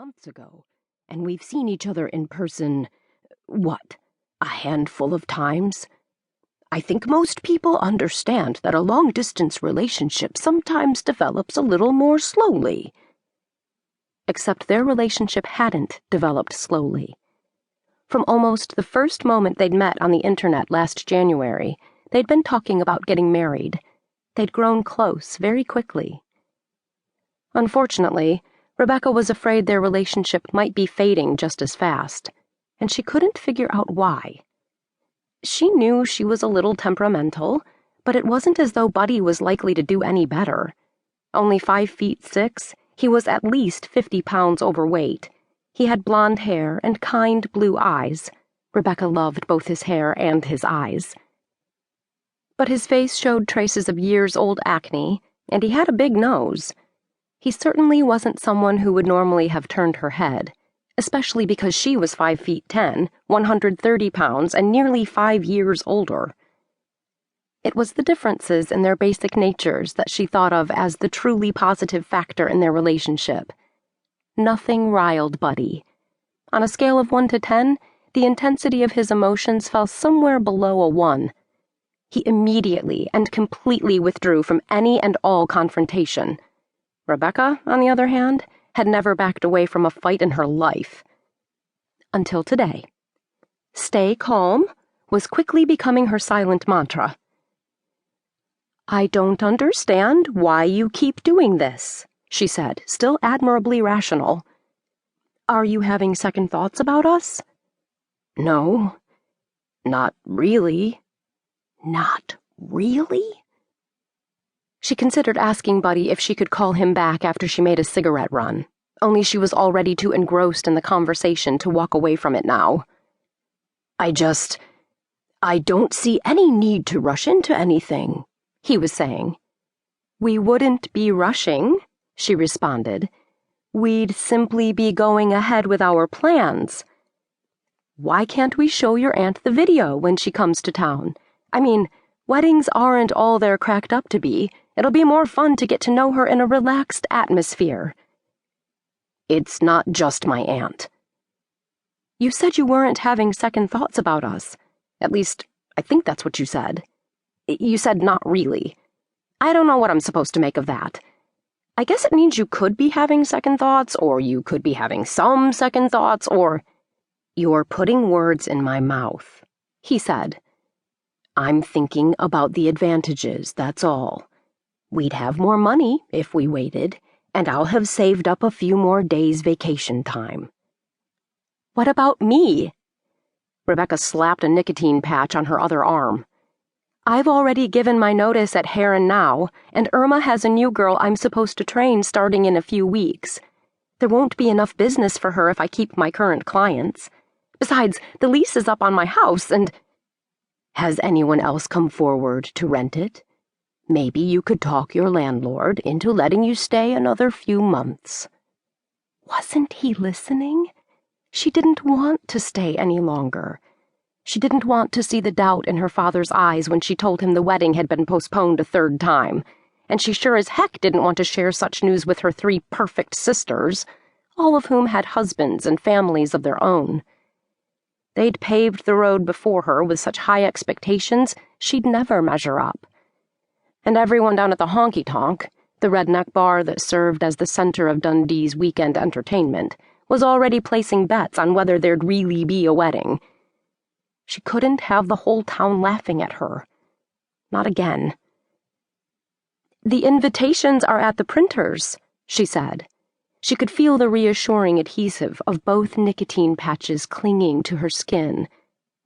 months ago, and we've seen each other in person, a handful of times. I think most people understand that a long-distance relationship sometimes develops a little more slowly. Except their relationship hadn't developed slowly. From almost the first moment they'd met on the internet last January, they'd been talking about getting married. They'd grown close very quickly. Unfortunately, Rebecca was afraid their relationship might be fading just as fast, and she couldn't figure out why. She knew she was a little temperamental, but it wasn't as though Buddy was likely to do any better. Only 5'6", he was at least 50 pounds overweight. He had blonde hair and kind blue eyes. Rebecca loved both his hair and his eyes. But his face showed traces of years-old acne, and he had a big nose. He certainly wasn't someone who would normally have turned her head, especially because she was 5'10", 130 pounds, and nearly 5 years older. It was the differences in their basic natures that she thought of as the truly positive factor in their relationship. Nothing riled Buddy. On a scale of 1 to 10, the intensity of his emotions fell somewhere below a 1. He immediately and completely withdrew from any and all confrontation. Rebecca, on the other hand, had never backed away from a fight in her life. Until today. Stay calm was quickly becoming her silent mantra. I don't understand why you keep doing this, she said, still admirably rational. Are you having second thoughts about us? No, not really. Not really? She considered asking Buddy if she could call him back after she made a cigarette run, only she was already too engrossed in the conversation to walk away from it now. I don't see any need to rush into anything, he was saying. We wouldn't be rushing, she responded. We'd simply be going ahead with our plans. Why can't we show your aunt the video when she comes to town? I mean, weddings aren't all they're cracked up to be. It'll be more fun to get to know her in a relaxed atmosphere. It's not just my aunt. You said you weren't having second thoughts about us. At least, I think that's what you said. You said not really. I don't know what I'm supposed to make of that. I guess it means you could be having second thoughts, or you could be having some second thoughts, or... You're putting words in my mouth, he said. I'm thinking about the advantages, that's all. We'd have more money if we waited, and I'll have saved up a few more days' vacation time. What about me? Rebecca slapped a nicotine patch on her other arm. I've already given my notice at Here and Now, and Irma has a new girl I'm supposed to train starting in a few weeks. There won't be enough business for her if I keep my current clients. Besides, the lease is up on my house, and... Has anyone else come forward to rent it? Maybe you could talk your landlord into letting you stay another few months. Wasn't he listening? She didn't want to stay any longer. She didn't want to see the doubt in her father's eyes when she told him the wedding had been postponed a third time, and she sure as heck didn't want to share such news with her 3 perfect sisters, all of whom had husbands and families of their own. They'd paved the road before her with such high expectations she'd never measure up. And everyone down at the honky-tonk, the redneck bar that served as the center of Dundee's weekend entertainment, was already placing bets on whether there'd really be a wedding. She couldn't have the whole town laughing at her. Not again. The invitations are at the printer's, she said. She could feel the reassuring adhesive of both nicotine patches clinging to her skin,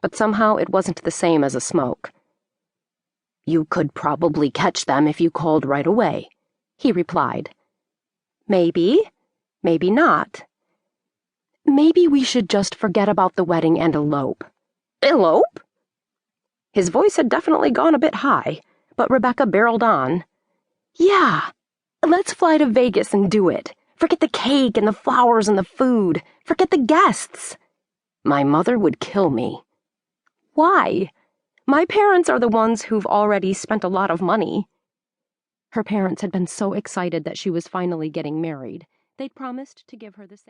but somehow it wasn't the same as a smoke. You could probably catch them if you called right away, he replied. Maybe, maybe not. Maybe we should just forget about the wedding and elope. Elope? His voice had definitely gone a bit high, but Rebecca barreled on. Yeah, let's fly to Vegas and do it. Forget the cake and the flowers and the food. Forget the guests. My mother would kill me. Why? My parents are the ones who've already spent a lot of money. Her parents had been so excited that she was finally getting married. They'd promised to give her the same.